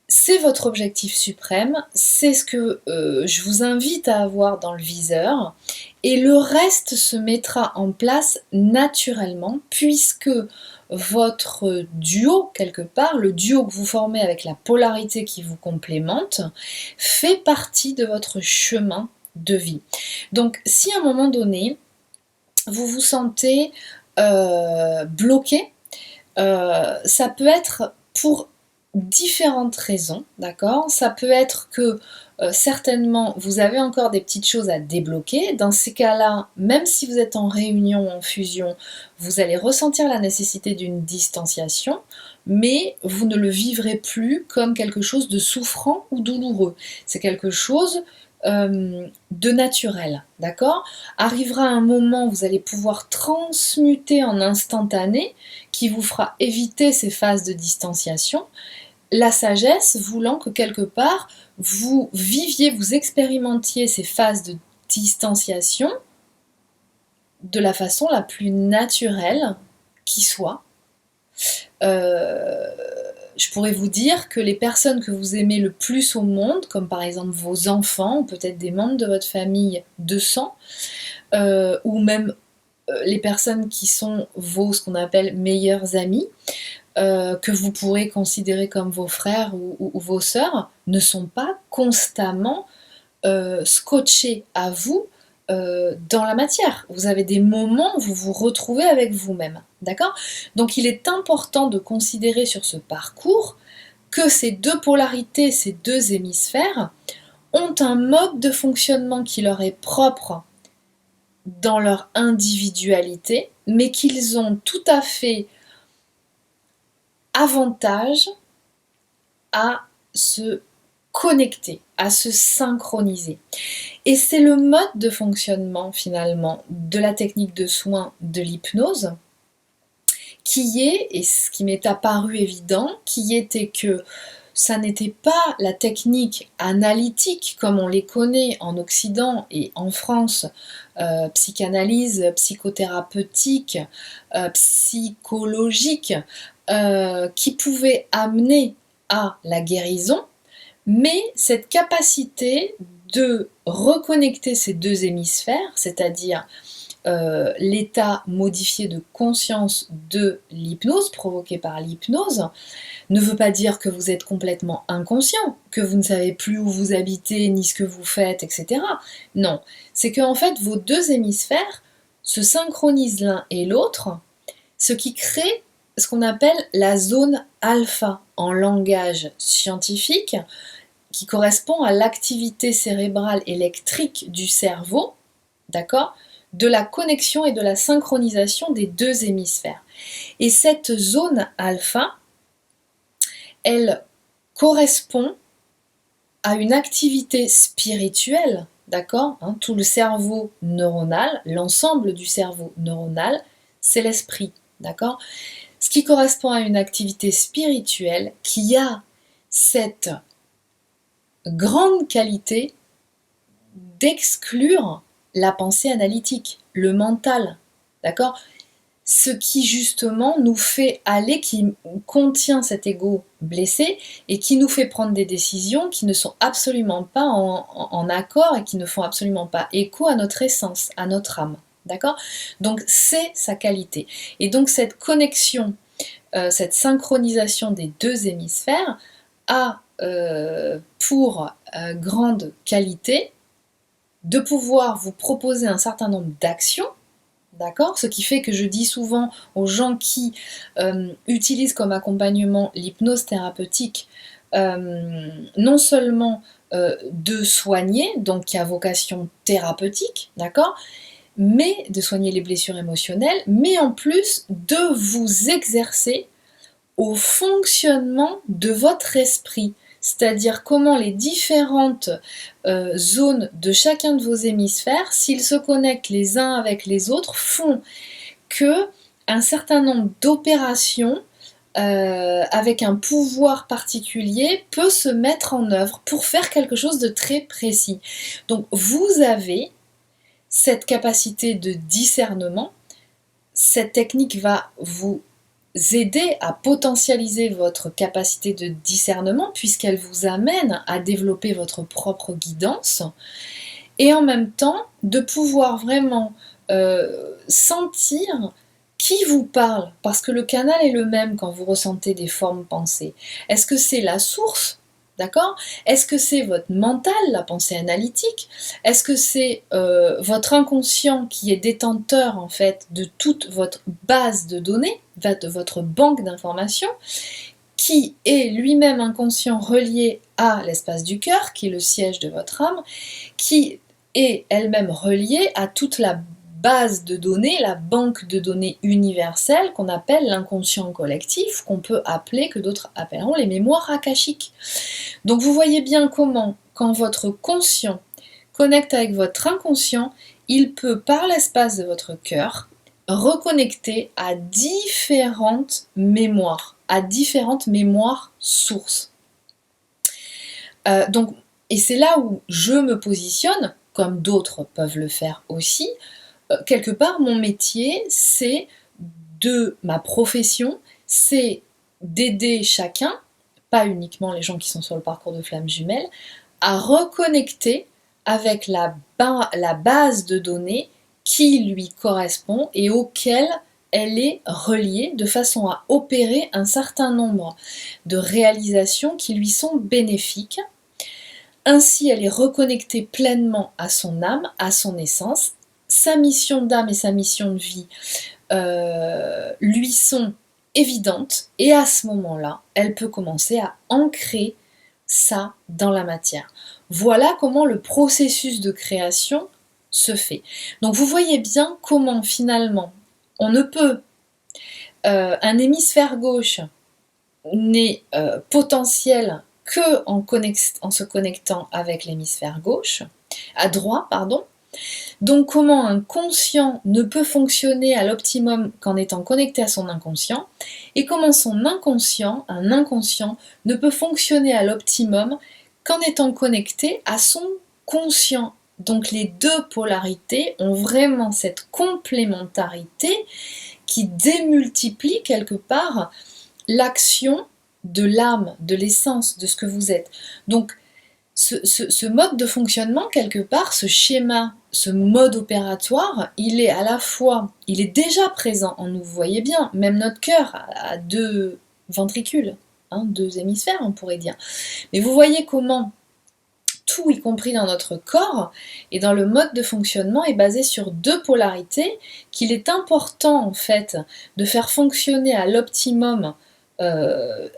c'est votre objectif suprême, c'est ce que je vous invite à avoir dans le viseur, et le reste se mettra en place naturellement, puisque votre duo, quelque part, le duo que vous formez avec la polarité qui vous complémente, fait partie de votre chemin de vie. Donc si à un moment donné, vous vous sentez bloqué, ça peut être pour différentes raisons, d'accord? Ça peut être que certainement vous avez encore des petites choses à débloquer. Dans ces cas-là, même si vous êtes en réunion ou en fusion, vous allez ressentir la nécessité d'une distanciation, mais vous ne le vivrez plus comme quelque chose de souffrant ou douloureux. C'est quelque chose de naturel, d'accord? Arrivera un moment où vous allez pouvoir transmuter en instantané qui vous fera éviter ces phases de distanciation. La sagesse voulant que quelque part vous viviez, vous expérimentiez ces phases de distanciation de la façon la plus naturelle qui soit. Je pourrais vous dire que les personnes que vous aimez le plus au monde, comme par exemple vos enfants, ou peut-être des membres de votre famille de sang, ou même les personnes qui sont vos, ce qu'on appelle meilleurs amis, que vous pourrez considérer comme vos frères ou vos sœurs, ne sont pas constamment scotchés à vous dans la matière. Vous avez des moments où vous vous retrouvez avec vous-même. D'accord? Donc il est important de considérer sur ce parcours que ces deux polarités, ces deux hémisphères, ont un mode de fonctionnement qui leur est propre dans leur individualité, mais qu'ils ont tout à fait avantage à se connecter, à se synchroniser. Et c'est le mode de fonctionnement finalement de la technique de soin de l'hypnose qui est, et ce qui m'est apparu évident, qui était que ça n'était pas la technique analytique comme on les connaît en Occident et en France, psychanalyse, psychothérapeutique, psychologique, qui pouvait amener à la guérison, mais cette capacité de reconnecter ces deux hémisphères, c'est-à-dire l'état modifié de conscience de l'hypnose, provoqué par l'hypnose, ne veut pas dire que vous êtes complètement inconscient, que vous ne savez plus où vous habitez, ni ce que vous faites, etc. Non, c'est que en fait vos deux hémisphères se synchronisent l'un et l'autre, ce qui crée ce qu'on appelle la zone alpha en langage scientifique, qui correspond à l'activité cérébrale électrique du cerveau, d'accord, de la connexion et de la synchronisation des deux hémisphères. Et cette zone alpha, elle correspond à une activité spirituelle, d'accord, hein, tout le cerveau neuronal, l'ensemble du cerveau neuronal, c'est l'esprit, d'accord. Ce qui correspond à une activité spirituelle qui a cette grande qualité d'exclure la pensée analytique, le mental, d'accord? Ce qui justement nous fait aller, qui contient cet ego blessé et qui nous fait prendre des décisions qui ne sont absolument pas en accord et qui ne font absolument pas écho à notre essence, à notre âme, d'accord? Donc c'est sa qualité. Et donc cette connexion, cette synchronisation des deux hémisphères a pour grande qualité de pouvoir vous proposer un certain nombre d'actions, d'accord? Ce qui fait que je dis souvent aux gens qui utilisent comme accompagnement l'hypnose thérapeutique, non seulement de soigner, donc qui a vocation thérapeutique, d'accord? Mais de soigner les blessures émotionnelles, mais en plus de vous exercer au fonctionnement de votre esprit, c'est-à-dire comment les différentes zones de chacun de vos hémisphères, s'ils se connectent les uns avec les autres, font que un certain nombre d'opérations avec un pouvoir particulier peut se mettre en œuvre pour faire quelque chose de très précis. Donc vous avez cette capacité de discernement, cette technique va vous aider à potentialiser votre capacité de discernement puisqu'elle vous amène à développer votre propre guidance et en même temps de pouvoir vraiment sentir qui vous parle, parce que le canal est le même quand vous ressentez des formes pensées. Est-ce que c'est la source? D'accord? Est-ce que c'est votre mental, la pensée analytique? Est-ce que c'est votre inconscient qui est détenteur en fait de toute votre base de données, de votre banque d'informations, qui est lui-même inconscient relié à l'espace du cœur, qui est le siège de votre âme, qui est elle-même reliée à toute la base de données, la banque de données universelle qu'on appelle l'inconscient collectif, qu'on peut appeler, que d'autres appelleront les mémoires akashiques. Donc vous voyez bien comment, quand votre conscient connecte avec votre inconscient, il peut, par l'espace de votre cœur, reconnecter à différentes mémoires sources. Et c'est là où je me positionne, comme d'autres peuvent le faire aussi. Quelque part, mon métier, c'est ma profession, c'est d'aider chacun, pas uniquement les gens qui sont sur le parcours de flammes jumelles, à reconnecter avec la base de données qui lui correspond et auquel elle est reliée, de façon à opérer un certain nombre de réalisations qui lui sont bénéfiques. Ainsi, elle est reconnectée pleinement à son âme, à son essence. Sa mission d'âme et sa mission de vie lui sont évidentes, et à ce moment-là, elle peut commencer à ancrer ça dans la matière. Voilà comment le processus de création se fait. Donc vous voyez bien comment finalement on ne peut, un hémisphère gauche n'est potentiel que en se connectant avec l'hémisphère droit, pardon. Donc comment un conscient ne peut fonctionner à l'optimum qu'en étant connecté à son inconscient, et comment un inconscient, ne peut fonctionner à l'optimum qu'en étant connecté à son conscient. Donc les deux polarités ont vraiment cette complémentarité qui démultiplie quelque part l'action de l'âme, de l'essence, de ce que vous êtes. Donc ce mode de fonctionnement, quelque part, ce schéma, ce mode opératoire, il est déjà présent en nous, vous voyez bien, même notre cœur a deux ventricules, deux hémisphères on pourrait dire. Mais vous voyez comment tout, y compris dans notre corps, et dans le mode de fonctionnement, est basé sur deux polarités qu'il est important en fait de faire fonctionner à l'optimum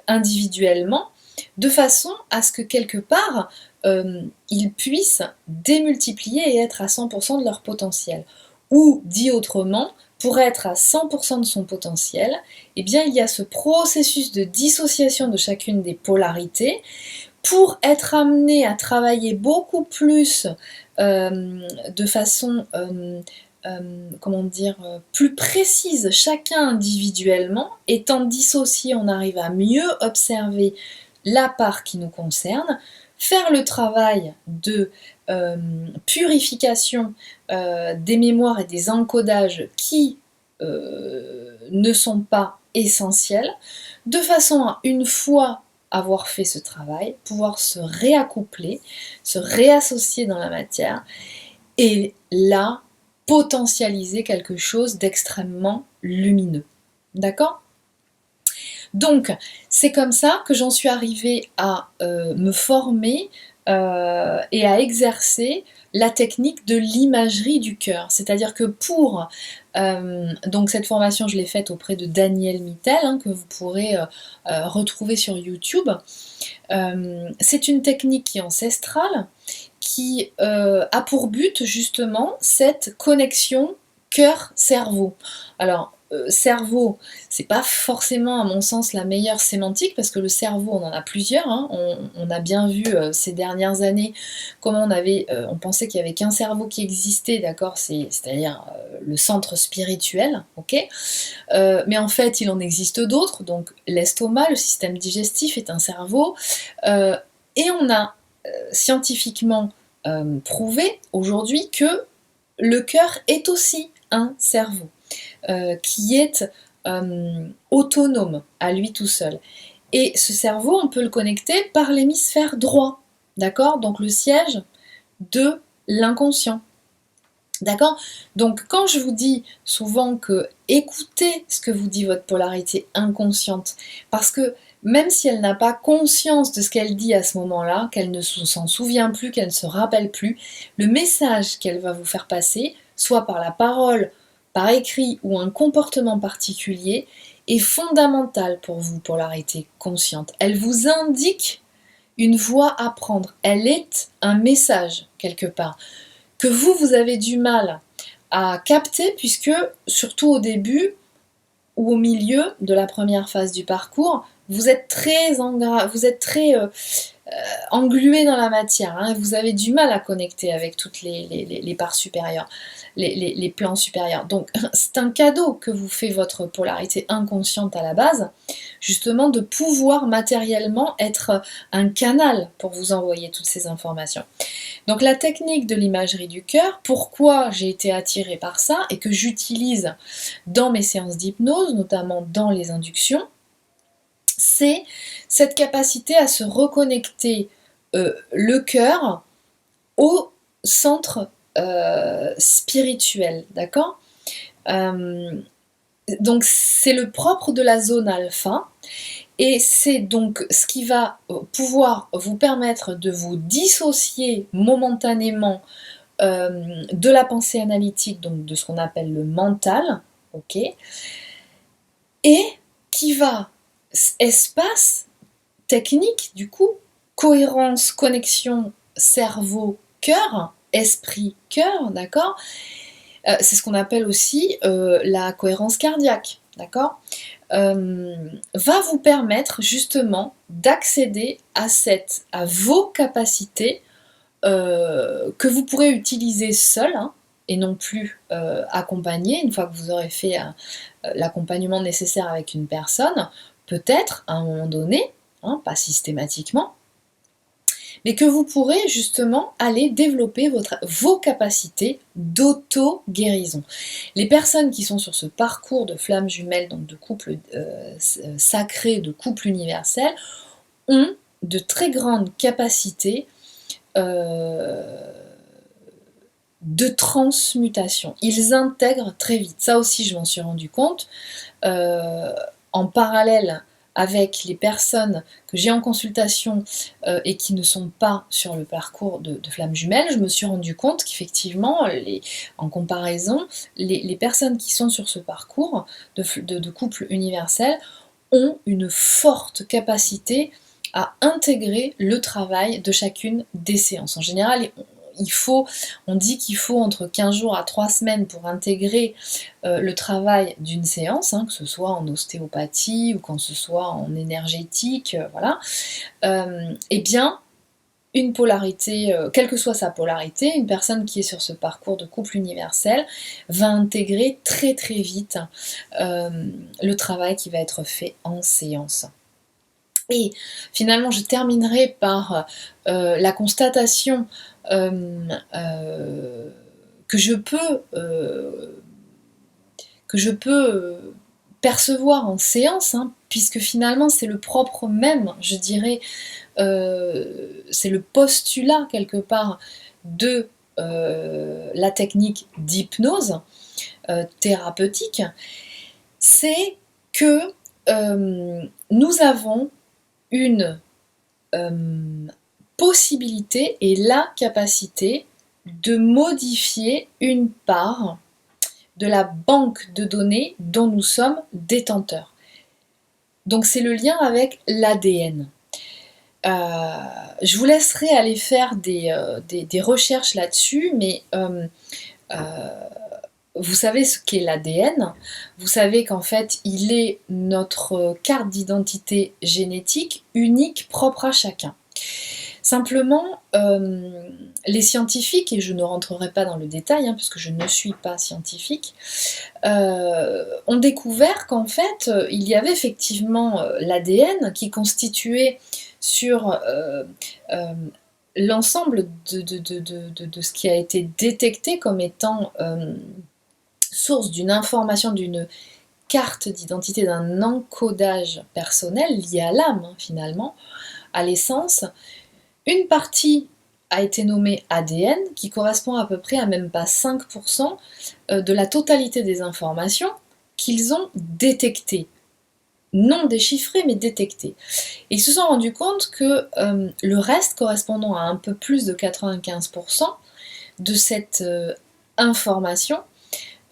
individuellement, de façon à ce que quelque part ils puissent démultiplier et être à 100% de leur potentiel. Ou dit autrement, pour être à 100% de son potentiel, eh bien il y a ce processus de dissociation de chacune des polarités pour être amené à travailler beaucoup plus de façon plus précise, chacun individuellement. Étant dissocié, on arrive à mieux observer la part qui nous concerne, faire le travail de purification des mémoires et des encodages qui ne sont pas essentiels, de façon à, une fois avoir fait ce travail, pouvoir se réaccoupler, se réassocier dans la matière, et là, potentialiser quelque chose d'extrêmement lumineux. D'accord ? Donc, c'est comme ça que j'en suis arrivée à me former et à exercer la technique de l'imagerie du cœur. C'est-à-dire que donc cette formation, je l'ai faite auprès de Daniel Mittel, que vous pourrez retrouver sur YouTube. C'est une technique qui est ancestrale, qui a pour but justement cette connexion cœur-cerveau. Alors, cerveau, c'est pas forcément à mon sens la meilleure sémantique, parce que le cerveau, on en a plusieurs, on a bien vu ces dernières années comment on pensait qu'il n'y avait qu'un cerveau qui existait, d'accord, c'est-à-dire le centre spirituel, ok, mais en fait il en existe d'autres, donc l'estomac, le système digestif est un cerveau, et on a scientifiquement prouvé aujourd'hui que le cœur est aussi un cerveau. Qui est autonome à lui tout seul. Et ce cerveau, on peut le connecter par l'hémisphère droit, d'accord ? Donc le siège de l'inconscient. D'accord ? Donc quand je vous dis souvent que écoutez ce que vous dit votre polarité inconsciente, parce que même si elle n'a pas conscience de ce qu'elle dit à ce moment-là, qu'elle ne s'en souvient plus, qu'elle ne se rappelle plus, le message qu'elle va vous faire passer, soit par la parole, par écrit ou un comportement particulier est fondamentale pour vous, polarité consciente. Elle vous indique une voie à prendre. Elle est un message quelque part que vous avez du mal à capter puisque, surtout au début ou au milieu de la première phase du parcours, vous êtes très englué dans la matière, hein, vous avez du mal à connecter avec toutes les parts supérieures, les plans supérieurs. Donc c'est un cadeau que vous fait votre polarité inconsciente à la base, justement de pouvoir matériellement être un canal pour vous envoyer toutes ces informations. Donc la technique de l'imagerie du cœur, pourquoi j'ai été attirée par ça et que j'utilise dans mes séances d'hypnose, notamment dans les inductions, c'est cette capacité à se reconnecter le cœur au centre spirituel, d'accord. Donc c'est le propre de la zone alpha, et c'est donc ce qui va pouvoir vous permettre de vous dissocier momentanément de la pensée analytique, donc de ce qu'on appelle le mental, ok, et qui va, espace, technique, du coup, cohérence, connexion, cerveau, cœur, esprit, cœur, d'accord. C'est ce qu'on appelle aussi la cohérence cardiaque, d'accord. Va vous permettre justement d'accéder à vos capacités que vous pourrez utiliser seul, hein, et non plus accompagné, une fois que vous aurez fait l'accompagnement nécessaire avec une personne, peut-être à un moment donné, hein, pas systématiquement, mais que vous pourrez justement aller développer vos capacités d'auto-guérison. Les personnes qui sont sur ce parcours de flammes jumelles, donc de couple sacré, de couple universel, ont de très grandes capacités de transmutation. Ils intègrent très vite. Ça aussi, je m'en suis rendu compte. En parallèle avec les personnes que j'ai en consultation et qui ne sont pas sur le parcours de flammes jumelles, je me suis rendu compte qu'effectivement, en comparaison, les personnes qui sont sur ce parcours de couple universel ont une forte capacité à intégrer le travail de chacune des séances. En général, on dit qu'il faut entre 15 jours à 3 semaines pour intégrer le travail d'une séance, hein, que ce soit en ostéopathie ou quand ce soit en énergétique, voilà. Eh bien, une polarité, quelle que soit sa polarité, une personne qui est sur ce parcours de couple universel va intégrer très très vite le travail qui va être fait en séance. Et finalement, je terminerai par la constatation que je peux percevoir en séance, hein, puisque finalement c'est le propre même, je dirais, c'est le postulat quelque part de la technique d'hypnose thérapeutique, c'est que nous avons une possibilité et la capacité de modifier une part de la banque de données dont nous sommes détenteurs. Donc c'est le lien avec l'ADN. Je vous laisserai aller faire des recherches là-dessus, mais vous savez ce qu'est l'ADN, vous savez qu'en fait il est notre carte d'identité génétique unique, propre à chacun. Simplement, les scientifiques, et je ne rentrerai pas dans le détail, hein, puisque je ne suis pas scientifique, ont découvert qu'en fait, il y avait effectivement l'ADN qui constituait sur l'ensemble de ce qui a été détecté comme étant source d'une information, d'une carte d'identité, d'un encodage personnel lié à l'âme, hein, finalement, à l'essence. Une partie a été nommée ADN, qui correspond à peu près à même pas 5% de la totalité des informations qu'ils ont détectées. Non déchiffrées, mais détectées. Et ils se sont rendus compte que le reste, correspondant à un peu plus de 95% de cette information,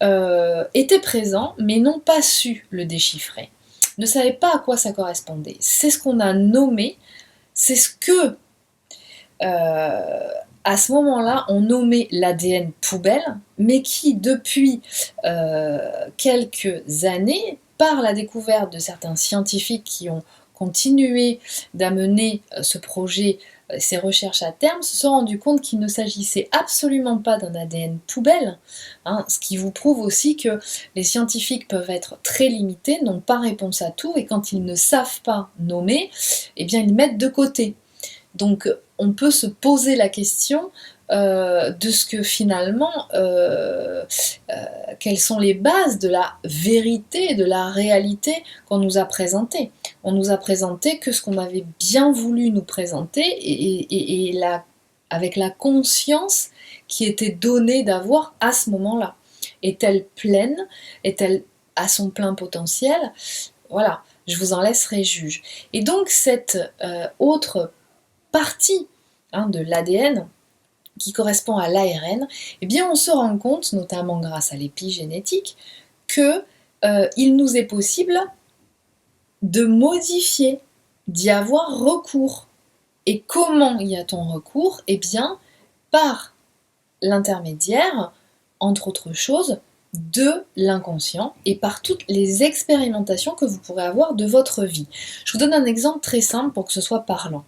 étaient présents mais n'ont pas su le déchiffrer, ne savaient pas à quoi ça correspondait. C'est ce qu'on a nommé, c'est ce que à ce moment-là, on nommait l'ADN poubelle, mais qui, depuis quelques années, par la découverte de certains scientifiques qui ont continué d'amener ce projet, ces recherches à terme, se sont rendus compte qu'il ne s'agissait absolument pas d'un ADN poubelle, hein, ce qui vous prouve aussi que les scientifiques peuvent être très limités, n'ont pas réponse à tout, et quand ils ne savent pas nommer, eh bien ils mettent de côté. Donc on peut se poser la question de ce que finalement, quelles sont les bases de la vérité, de la réalité qu'on nous a présentée. On nous a présenté que ce qu'on avait bien voulu nous présenter avec la conscience qui était donnée d'avoir à ce moment-là. Est-elle pleine? Est-elle à son plein potentiel? Voilà, je vous en laisserai juge. Et donc cette autre partie de l'ADN qui correspond à l'ARN, eh bien on se rend compte, notamment grâce à l'épigénétique, que il nous est possible de modifier, d'y avoir recours. Et comment y a-t-on recours? Eh bien, par l'intermédiaire, entre autres choses, de l'inconscient et par toutes les expérimentations que vous pourrez avoir de votre vie. Je vous donne un exemple très simple pour que ce soit parlant.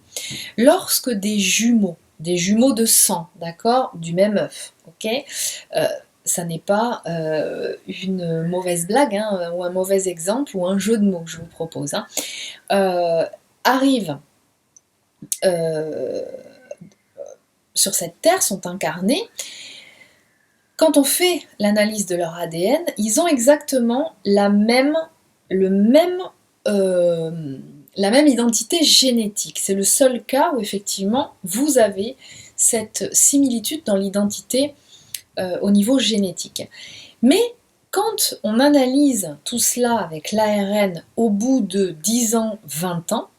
Lorsque des jumeaux de sang, d'accord, du même œuf, ok, ça n'est pas une mauvaise blague ou un mauvais exemple ou un jeu de mots que je vous propose, arrivent sur cette terre, sont incarnés. Quand on fait l'analyse de leur ADN, ils ont exactement la même identité génétique. C'est le seul cas où effectivement vous avez cette similitude dans l'identité au niveau génétique. Mais quand on analyse tout cela avec l'ARN au bout de 10 ans, 20 ans,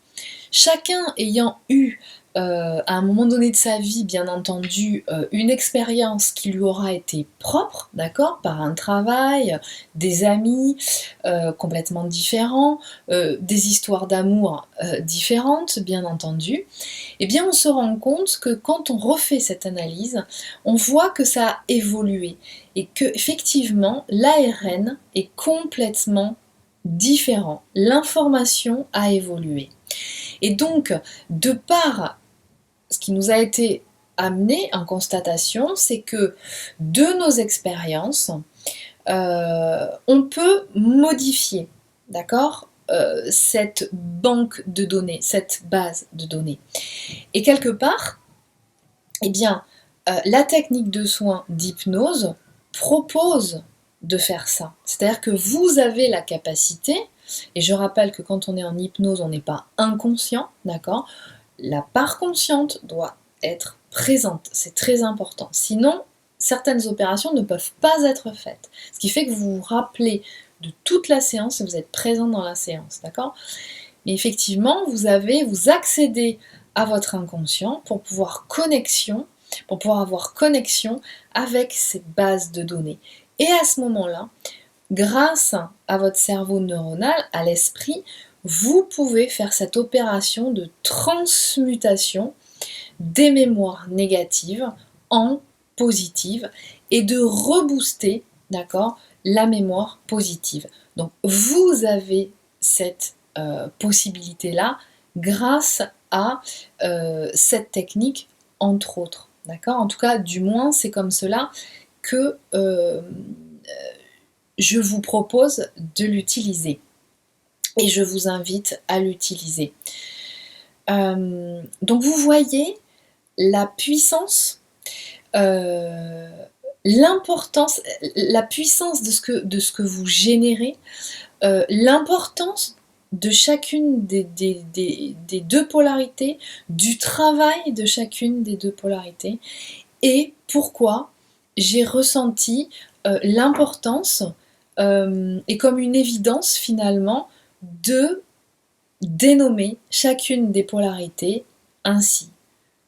chacun ayant eu à un moment donné de sa vie, bien entendu, une expérience qui lui aura été propre, d'accord, par un travail, des amis complètement différents, des histoires d'amour différentes, bien entendu, eh bien on se rend compte que quand on refait cette analyse, on voit que ça a évolué et que effectivement l'ARN est complètement différent. L'information a évolué. Et donc, de par ce qui nous a été amené en constatation, c'est que de nos expériences, on peut modifier, d'accord, cette banque de données, cette base de données. Et quelque part, eh bien, la technique de soins d'hypnose propose de faire ça. C'est-à-dire que vous avez la capacité, et je rappelle que quand on est en hypnose, on n'est pas inconscient, d'accord? La part consciente doit être présente, c'est très important. Sinon, certaines opérations ne peuvent pas être faites. Ce qui fait que vous vous rappelez de toute la séance et vous êtes présent dans la séance, d'accord? Mais effectivement, vous accédez à votre inconscient pour pouvoir avoir connexion avec ces bases de données. Et à ce moment-là, grâce à votre cerveau neuronal, à l'esprit, vous pouvez faire cette opération de transmutation des mémoires négatives en positives et de rebooster, d'accord, la mémoire positive. Donc vous avez cette possibilité-là grâce à cette technique, entre autres. D'accord? En tout cas, du moins, c'est comme cela que je vous propose de l'utiliser. Et je vous invite à l'utiliser. Donc vous voyez la puissance, l'importance, la puissance de ce que vous générez, l'importance de chacune des deux polarités, du travail de chacune des deux polarités, et pourquoi j'ai ressenti l'importance et comme une évidence finalement de dénommer chacune des polarités ainsi.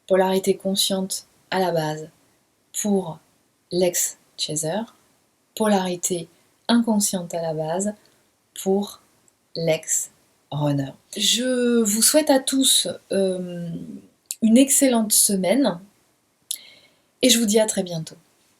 Polarité consciente à la base pour l'ex-chaser, polarité inconsciente à la base pour l'ex-runner. Je vous souhaite à tous une excellente semaine et je vous dis à très bientôt.